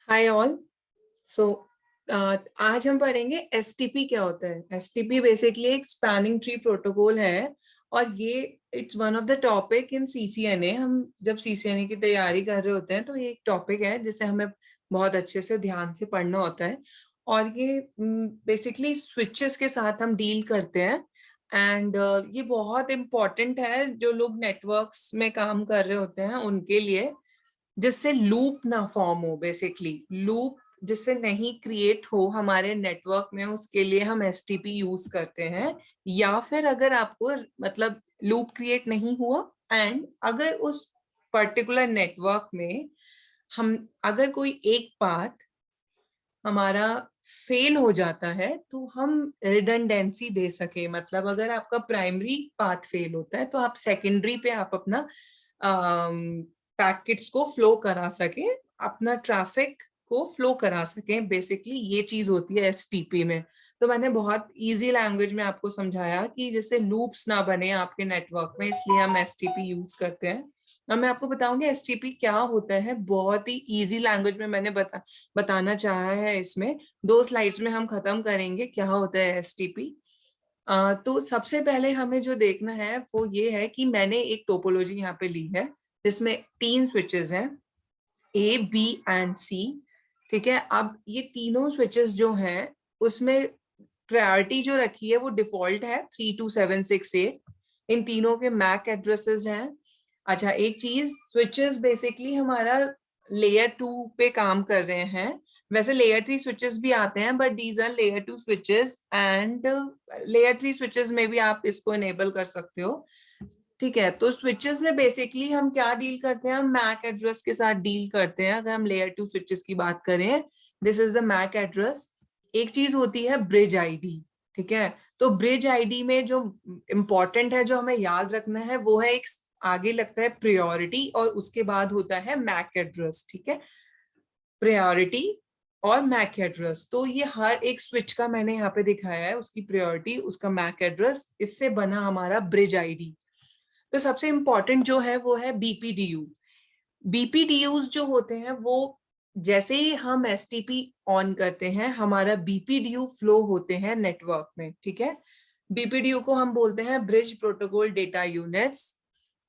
Hi all. सो आज हम पढ़ेंगे एसटीपी क्या होता है। एसटीपी बेसिकली एक स्पैनिंग ट्री प्रोटोकॉल है और ये it's one of the topic in CCNA. हम जब सीसीएनए की तैयारी कर रहे होते हैं तो ये एक टॉपिक है जिसे हमें बहुत अच्छे से ध्यान से पढ़ना होता है। और ये बेसिकली स्विचेस के साथ हम डील करते हैं एंड ये बहुत इम्पोर्टेंट है जो लोग नेटवर्क्स में काम कर रहे होते हैं उनके लिए, जिससे लूप ना फॉर्म हो। बेसिकली लूप जिससे नहीं क्रिएट हो हमारे नेटवर्क में, उसके लिए हम एसटीपी यूज करते हैं। या फिर अगर आपको मतलब लूप क्रिएट नहीं हुआ एंड अगर उस पर्टिकुलर नेटवर्क में हम अगर कोई एक पाथ हमारा फेल हो जाता है तो हम रिडंडेंसी दे सके। मतलब अगर आपका प्राइमरी पाथ फेल होता है तो आप सेकेंडरी पे आप अपना पैकेट्स को फ्लो करा सके, अपना ट्रैफिक को फ्लो करा सके। बेसिकली ये चीज होती है एसटीपी में। तो मैंने बहुत इजी लैंग्वेज में आपको समझाया कि जैसे लूप्स ना बने आपके नेटवर्क में, इसलिए हम एसटीपी यूज करते हैं। अब मैं आपको बताऊंगी एसटीपी क्या होता है। बहुत ही इजी लैंग्वेज में मैंने बताना चाहा है। इसमें 2 स्लाइड्स में हम खत्म करेंगे क्या होता है एसटीपी। तो सबसे पहले हमें जो देखना है वो ये है कि मैंने एक टोपोलॉजी यहाँ पे ली है जिसमें 3 स्विचेस हैं, ए बी एंड सी। ठीक है, अब ये तीनों स्विचेस जो हैं उसमें प्रायोरिटी जो रखी है वो डिफॉल्ट है 32768। इन तीनों के मैक एड्रेसेस हैं। अच्छा, एक चीज, स्विचेस बेसिकली हमारा लेयर 2 पे काम कर रहे हैं। वैसे लेयर 3 स्विचेस भी आते हैं but these are layer 2 switches and layer 3 switches में भी आप इसको इनेबल कर सकते हो। ठीक है, तो स्विचेस में बेसिकली हम क्या डील करते हैं, हम मैक एड्रेस के साथ डील करते हैं। अगर हम लेयर 2 स्विचेस की बात करें, this is the MAC address. एक चीज होती है ब्रिज आईडी। ठीक है, तो ब्रिज आईडी में जो इम्पोर्टेंट है जो हमें याद रखना है वो है एक आगे लगता है प्रायोरिटी और उसके बाद होता है मैक एड्रेस। ठीक है, प्रायोरिटी और मैक एड्रेस। तो ये हर एक स्विच का मैंने यहाँ पे दिखाया है, उसकी प्रायोरिटी, उसका मैक एड्रेस, इससे बना हमारा ब्रिज आईडी। तो सबसे इंपॉर्टेंट जो है वो है बीपीडीयू। बीपीडीयूज जो होते हैं वो जैसे ही हम एसटीपी ऑन करते हैं हमारा बीपीडीयू फ्लो होते हैं नेटवर्क में। ठीक है, बीपीडीयू को हम बोलते हैं ब्रिज प्रोटोकॉल डेटा यूनिट्स।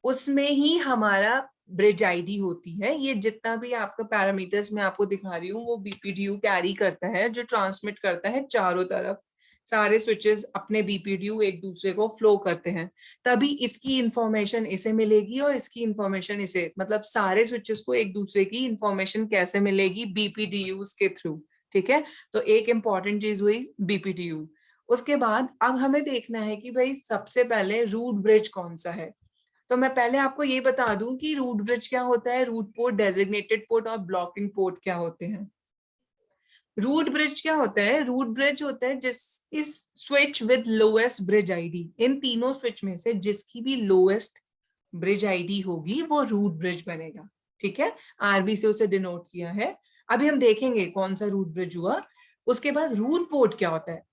उसमें ही हमारा ब्रिज आईडी होती है। ये जितना भी आपका पैरामीटर्स मैं आपको दिखा रही हूँ वो बीपीडीयू कैरी करता है, जो ट्रांसमिट करता है चारों तरफ। सारे स्विचेस अपने बीपीडीयू एक दूसरे को फ्लो करते हैं, तभी इसकी इंफॉर्मेशन इसे मिलेगी और इसकी इंफॉर्मेशन इसे, मतलब सारे स्विचेस को एक दूसरे की इंफॉर्मेशन कैसे मिलेगी, बीपीडीयू के थ्रू। ठीक है, तो एक इंपॉर्टेंट चीज हुई बीपीडीयू। उसके बाद अब हमें देखना है कि भाई सबसे पहले रूट ब्रिज कौन सा है। तो मैं पहले आपको ये बता दूं कि रूट ब्रिज क्या होता है, रूट पोर्ट, डेजिग्नेटेड पोर्ट और ब्लॉकिंग पोर्ट क्या होते हैं। रूट ब्रिज क्या होता है, रूट ब्रिज होता है जिस इस switch with lowest bridge ID. इन तीनों स्विच में से जिसकी भी लोएस्ट ब्रिज आईडी होगी वो रूट ब्रिज बनेगा। ठीक है, आरबी से उसे डिनोट किया है। अभी हम देखेंगे कौन सा रूट ब्रिज हुआ। उसके बाद रूट पोर्ट क्या होता है।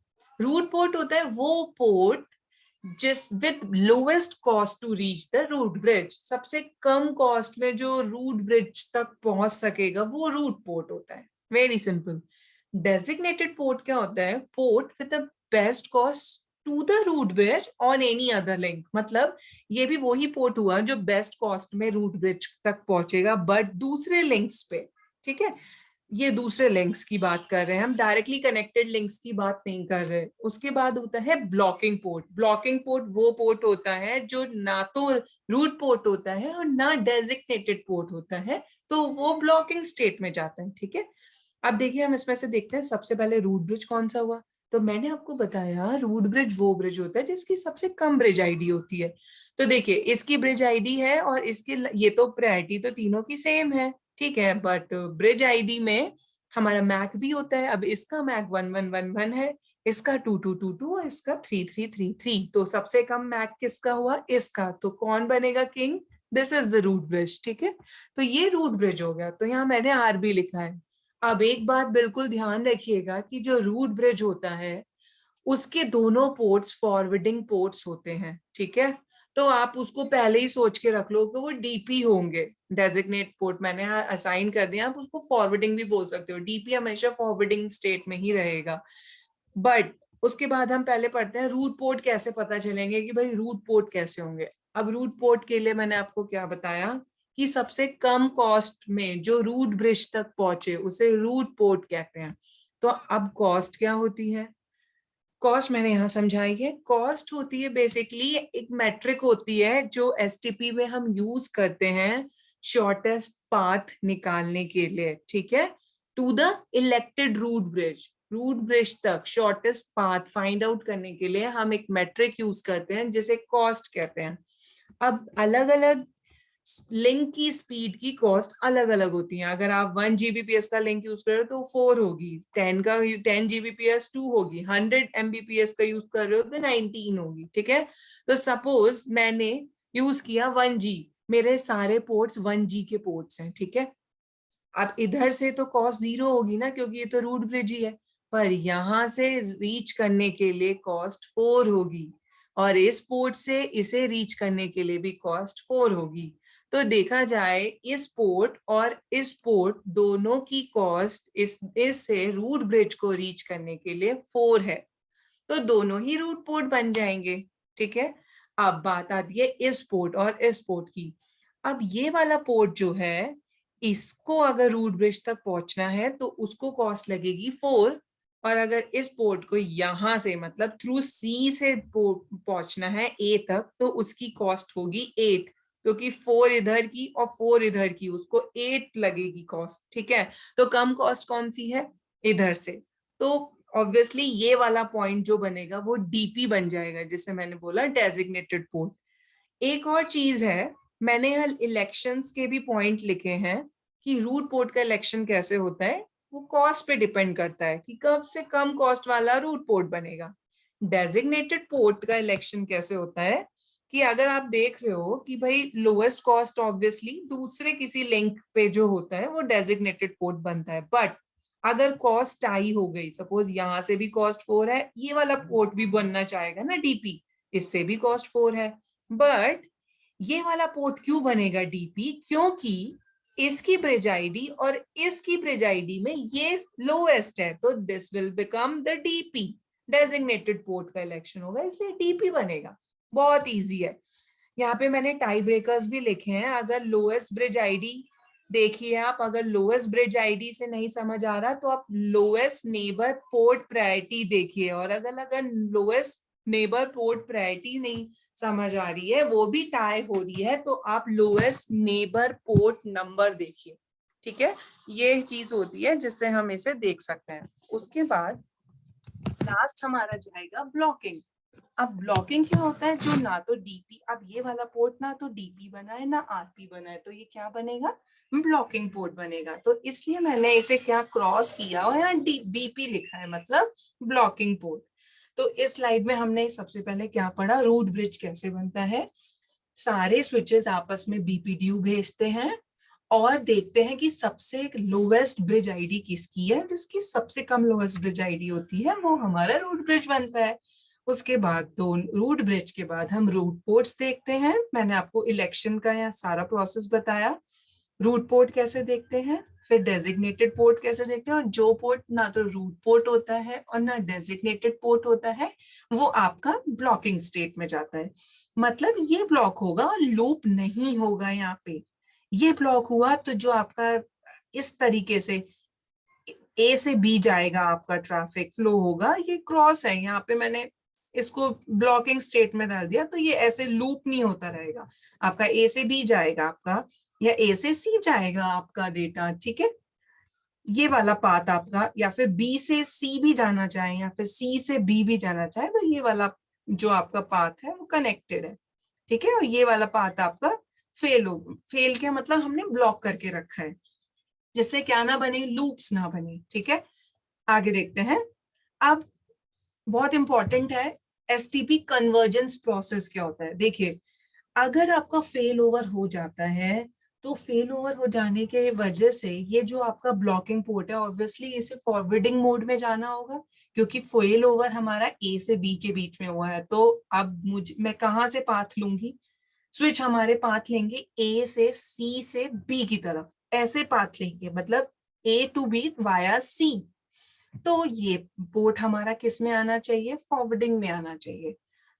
रूट पोर्ट होता है वो पोर्ट जिस with lowest cost to reach the root bridge, सबसे कम कॉस्ट में जो रूट ब्रिज तक पहुंच सकेगा वो रूट पोर्ट होता है। Very simple. डेजिग्नेटेड पोर्ट क्या होता है, port with the best cost to the root bridge on any other link. मतलब ये भी वही पोर्ट हुआ जो बेस्ट कॉस्ट में रूट ब्रिज तक पहुंचेगा बट दूसरे लिंक्स पे। ठीक है, ये दूसरे लिंक्स की बात कर रहे हैं, हम डायरेक्टली कनेक्टेड लिंक्स की बात नहीं कर रहे। उसके बाद होता है ब्लॉकिंग पोर्ट। ब्लॉकिंग पोर्ट वो पोर्ट होता है जो ना तो रूट पोर्ट होता है और ना डेजिग्नेटेड पोर्ट होता है, तो वो ब्लॉकिंग स्टेट में जाता है। ठीक है, अब देखिए हम इसमें से देखते हैं सबसे पहले रूट ब्रिज कौन सा हुआ। तो मैंने आपको बताया रूट ब्रिज वो ब्रिज होता है जिसकी सबसे कम ब्रिज आईडी होती है। तो देखिए इसकी ब्रिज आईडी है और इसकी, ये तो प्रायोरिटी तो तीनों की सेम है। ठीक है, बट ब्रिज आईडी में हमारा मैक भी होता है। अब इसका मैक 1111 है, इसका 2222 और इसका 3333। तो सबसे कम मैक किसका हुआ, इसका। तो कौन बनेगा king, this is the root bridge. ठीक है, तो ये रूट ब्रिज हो गया। तो यहाँ मैंने आरबी लिखा है। अब एक बात बिल्कुल ध्यान रखिएगा कि जो रूट ब्रिज होता है उसके दोनों पोर्ट्स फॉरवर्डिंग पोर्ट्स होते हैं। ठीक है, तो आप उसको पहले ही सोच के रख लो कि वो डीपी होंगे, डेजिग्नेट पोर्ट मैंने असाइन कर दिया, आप उसको फॉरवर्डिंग भी बोल सकते हो, डीपी हमेशा फॉरवर्डिंग स्टेट में ही रहेगा। बट उसके बाद हम पहले पढ़ते हैं रूट पोर्ट कैसे पता चलेंगे कि भाई रूट पोर्ट कैसे होंगे। अब रूट पोर्ट के लिए मैंने आपको क्या बताया कि सबसे कम कॉस्ट में जो रूट ब्रिज तक पहुंचे उसे रूट पोर्ट कहते हैं। तो अब कॉस्ट क्या होती है? कॉस्ट मैंने यहाँ समझाई है। कॉस्ट होती है बेसिकली एक मेट्रिक होती है जो एसटीपी में हम यूज करते हैं शॉर्टेस्ट पाथ निकालने के लिए, ठीक है, to the elected root bridge तक शॉर्टेस्ट पाथ फाइंड आउट करने के लिए हम एक मेट्रिक यूज करते हैं जिसे कॉस्ट कहते हैं। अब अलग अलग लिंक की स्पीड की कॉस्ट अलग अलग होती है। अगर आप 1 Gbps का लिंक यूज कर रहे हो तो 4 होगी, 10 Gbps 2 होगी, 100 Mbps का यूज कर रहे हो तो 19 होगी, ठीक है। तो सपोज मैंने यूज किया 1G, मेरे सारे पोर्ट्स 1G के पोर्ट्स हैं, ठीक है। अब इधर से तो कॉस्ट 0 होगी ना, क्योंकि ये तो रूट ब्रिज ही है, पर यहां से रीच करने के लिए कॉस्ट 4 होगी, और इस पोर्ट से इसे रीच करने के लिए भी कॉस्ट 4 होगी। तो देखा जाए इस पोर्ट और इस पोर्ट दोनों की कॉस्ट इससे रूट ब्रिज को रीच करने के लिए 4 है, तो दोनों ही रूट पोर्ट बन जाएंगे, ठीक है। अब बात आती है इस पोर्ट और इस पोर्ट की। अब ये वाला पोर्ट जो है, इसको अगर रूट ब्रिज तक पहुंचना है तो उसको कॉस्ट लगेगी 4, और अगर इस पोर्ट को यहां से मतलब थ्रू सी से पहुंचना है ए तक तो उसकी कॉस्ट होगी 8, क्योंकि 4 इधर की और 4 इधर की, उसको 8 लगेगी कॉस्ट, ठीक है। तो कम कॉस्ट कौन सी है? इधर से। तो ऑब्वियसली ये वाला पॉइंट जो बनेगा वो डीपी बन जाएगा, जिसे मैंने बोला डेजिग्नेटेड पोर्ट। एक और चीज है, मैंने यहाँ इलेक्शंस के भी पॉइंट लिखे हैं कि रूट पोर्ट का इलेक्शन कैसे होता है। वो कॉस्ट पे डिपेंड करता है कि कम से कम कॉस्ट वाला रूट पोर्ट बनेगा। डेजिग्नेटेड पोर्ट का इलेक्शन कैसे होता है कि अगर आप देख रहे हो कि भाई लोएस्ट कॉस्ट ऑब्वियसली दूसरे किसी लिंक पे जो होता है वो डेजिग्नेटेड पोर्ट बनता है, बट अगर कॉस्ट टाई हो गई, सपोज यहाँ से भी कॉस्ट 4 है, ये वाला पोर्ट भी बनना चाहेगा ना डीपी, इससे भी कॉस्ट 4 है, बट ये वाला पोर्ट क्यों बनेगा डीपी? क्योंकि इसकी ब्रिज आईडी और इसकी ब्रिज आईडी में ये लोएस्ट है, तो this will become the DP, designated port का इलेक्शन होगा, इसलिए डीपी बनेगा। बहुत इजी है। यहाँ पे मैंने टाई ब्रेकर्स भी लिखे हैं। अगर लोएस्ट ब्रिज आईडी देखिए आप, अगर लोएस्ट ब्रिज आईडी से नहीं समझ आ रहा तो आप लोएस्ट नेबर पोर्ट प्रायोरिटी देखिए, और अगर लोएस्ट नेबर पोर्ट प्रायोरिटी नहीं समझ आ रही है, वो भी टाई हो रही है, तो आप लोएस्ट नेबर पोर्ट नंबर देखिए, ठीक है। ये चीज होती है जिससे हम इसे देख सकते हैं। उसके बाद लास्ट हमारा जाएगा ब्लॉकिंग। अब ब्लॉकिंग क्या होता है? जो ना तो डीपी, अब ये वाला पोर्ट ना तो डीपी बना है ना आरपी बना है, तो ये क्या बनेगा? ब्लॉकिंग पोर्ट बनेगा। तो इसलिए मैंने इसे क्या क्रॉस किया और यहाँ बीपी लिखा है, मतलब ब्लॉकिंग पोर्ट। तो इस स्लाइड में हमने सबसे पहले क्या पढ़ा? रूट ब्रिज कैसे बनता है। सारे स्विचेस आपस में बीपीडीयू भेजते हैं और देखते हैं कि सबसे लोवेस्ट ब्रिज आईडी किसकी है। जिसकी सबसे कम लोवेस्ट ब्रिज आईडी होती है वो हमारा रूट ब्रिज बनता है। उसके बाद तो रूट ब्रिज के बाद हम रूट पोर्ट्स देखते हैं। मैंने आपको इलेक्शन का यहाँ सारा प्रोसेस बताया। रूट पोर्ट कैसे देखते हैं, फिर डेजिग्नेटेड पोर्ट कैसे देखते हैं, और जो पोर्ट ना तो रूट पोर्ट होता है और ना डेजिग्नेटेड पोर्ट होता है वो आपका ब्लॉकिंग स्टेट में जाता है। मतलब ये ब्लॉक होगा और लूप नहीं होगा। यहाँ पे ये ब्लॉक हुआ तो जो आपका इस तरीके से ए से बी जाएगा, आपका ट्रैफिक फ्लो होगा। ये क्रॉस है, यहाँ पे मैंने इसको ब्लॉकिंग स्टेट में डाल दिया, तो ये ऐसे लूप नहीं होता रहेगा। आपका ए से बी जाएगा आपका, या ए से सी जाएगा आपका डेटा, ठीक है। ये वाला पाथ आपका, या फिर बी से सी भी जाना चाहे या फिर सी से बी भी जाना चाहे, तो ये वाला जो आपका पाथ है वो कनेक्टेड है, ठीक है। और ये वाला पाथ आपका फेल हो, फेल क्या मतलब हमने ब्लॉक करके रखा है, जिससे क्या ना बने, लूप्स ना बने, ठीक है। आगे देखते हैं। अब बहुत इंपॉर्टेंट है एसटीपी कन्वर्जेंस प्रोसेस क्या होता है। देखिए, अगर आपका फेल ओवर हो जाता है तो फेल ओवर हो जाने के वजह से ये जो आपका ब्लॉकिंग पोर्ट है ऑब्वियसली इसे फॉरवर्डिंग मोड में जाना होगा, क्योंकि फेल ओवर हमारा ए से बी के बीच में हुआ है, तो अब मैं कहाँ से पाथ लूंगी, स्विच हमारे पाथ लेंगे ए से सी से बी की तरफ, ऐसे पाथ लेंगे, मतलब ए टू बी वाया सी। तो ये पोर्ट हमारा किस में आना चाहिए, फॉरवर्डिंग में आना चाहिए।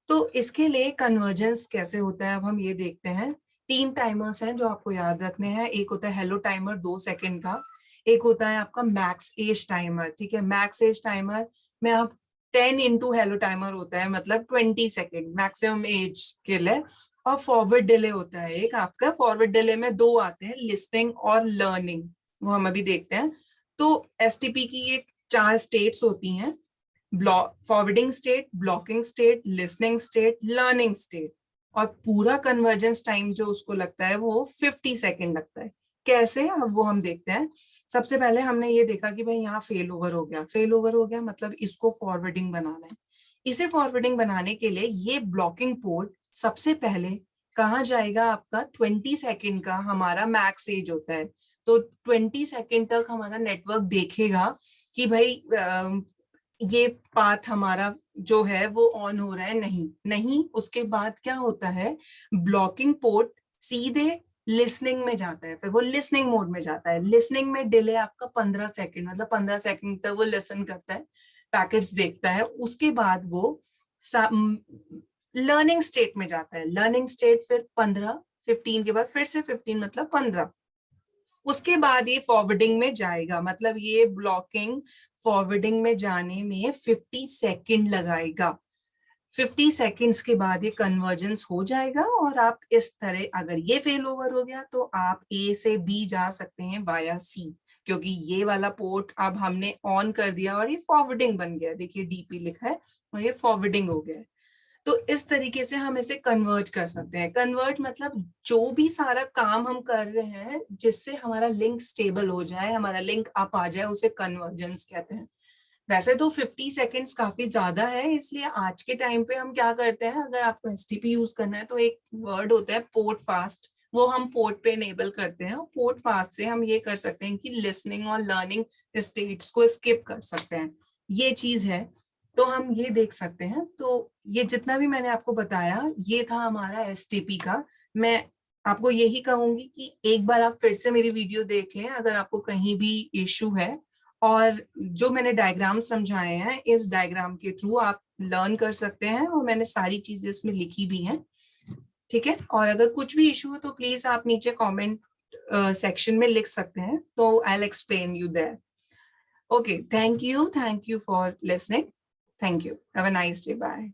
तो इसके लिए कन्वर्जेंस कैसे होता है अब हम ये देखते हैं। 3 टाइमर्स हैं जो आपको याद रखने हैं। एक होता है हेलो टाइमर 2 सेकंड का, एक होता है आपका मैक्स एज टाइमर, ठीक है। मैक्स एज टाइमर में आप 10 इंटू हेलो टाइमर होता है, मतलब 20 सेकेंड मैक्सिमम एज के लिए। और फॉरवर्ड डिले होता है एक आपका, फॉरवर्ड डिले में 2 आते हैं, लिसनिंग और लर्निंग, वो हम अभी देखते हैं। तो एसटीपी की ये 4 स्टेट्स होती हैं, forwarding state, blocking state, listening state, learning state. और पूरा कन्वर्जेंस टाइम जो उसको लगता है वो 50 सेकेंड लगता है। कैसे, अब वो हम देखते हैं। सबसे पहले हमने ये देखा कि भाई यहाँ फेल ओवर हो गया, फेल ओवर हो गया मतलब इसको फॉरवर्डिंग बनाना है। इसे फॉरवर्डिंग बनाने के लिए ये ब्लॉकिंग पोर्ट सबसे पहले कहाँ जाएगा, आपका 20 सेकेंड का हमारा मैक्स एज होता है। तो 20 सेकेंड तक हमारा नेटवर्क देखेगा कि भाई ये पाथ हमारा जो है वो ऑन हो रहा है, नहीं। उसके बाद क्या होता है, ब्लॉकिंग पोर्ट सीधे लिसनिंग में जाता है, फिर वो लिसनिंग मोड में जाता है। लिसनिंग में डिले आपका 15 सेकंड, मतलब 15 सेकंड तक वो लिसन करता है, पैकेट्स देखता है। उसके बाद वो लर्निंग स्टेट में जाता है। लर्निंग स्टेट फिर 15 के बाद फिर से 15 मतलब 15। उसके बाद ये फॉरवर्डिंग में जाएगा, मतलब ये ब्लॉकिंग फॉरवर्डिंग में जाने में 50 सेकंड लगाएगा। 50 सेकंड्स के बाद ये कन्वर्जेंस हो जाएगा और आप इस तरह, अगर ये फेल ओवर हो गया तो आप ए से बी जा सकते हैं वाया सी, क्योंकि ये वाला पोर्ट अब हमने ऑन कर दिया और ये फॉरवर्डिंग बन गया। देखिए डीपी लिखा है और ये फॉरवर्डिंग हो गया है। तो इस तरीके से हम इसे कन्वर्ट कर सकते हैं। कन्वर्ट मतलब जो भी सारा काम हम कर रहे हैं जिससे हमारा लिंक स्टेबल हो जाए, हमारा लिंक अप आ जाए, उसे कन्वर्जेंस कहते हैं। वैसे तो 50 सेकेंड्स काफी ज्यादा है, इसलिए आज के टाइम पे हम क्या करते हैं, अगर आपको एसटीपी यूज करना है तो एक वर्ड होता है पोर्ट फास्ट, वो हम पोर्ट पे इनेबल करते हैं। और पोर्ट फास्ट से हम ये कर सकते हैं कि लिसनिंग और लर्निंग स्टेट्स को स्किप कर सकते हैं, ये चीज है। तो हम ये देख सकते हैं। तो ये जितना भी मैंने आपको बताया ये था हमारा एसटीपी का। मैं आपको यही कहूंगी कि एक बार आप फिर से मेरी वीडियो देख लें अगर आपको कहीं भी इश्यू है, और जो मैंने डायग्राम समझाए हैं इस डायग्राम के थ्रू आप लर्न कर सकते हैं, और मैंने सारी चीजें इसमें लिखी भी हैं, ठीक है। और अगर कुछ भी इशू हो तो प्लीज आप नीचे कमेंट सेक्शन में लिख सकते हैं, तो I will explain you there. Okay, thank you for listening, thank you, have a nice day, bye.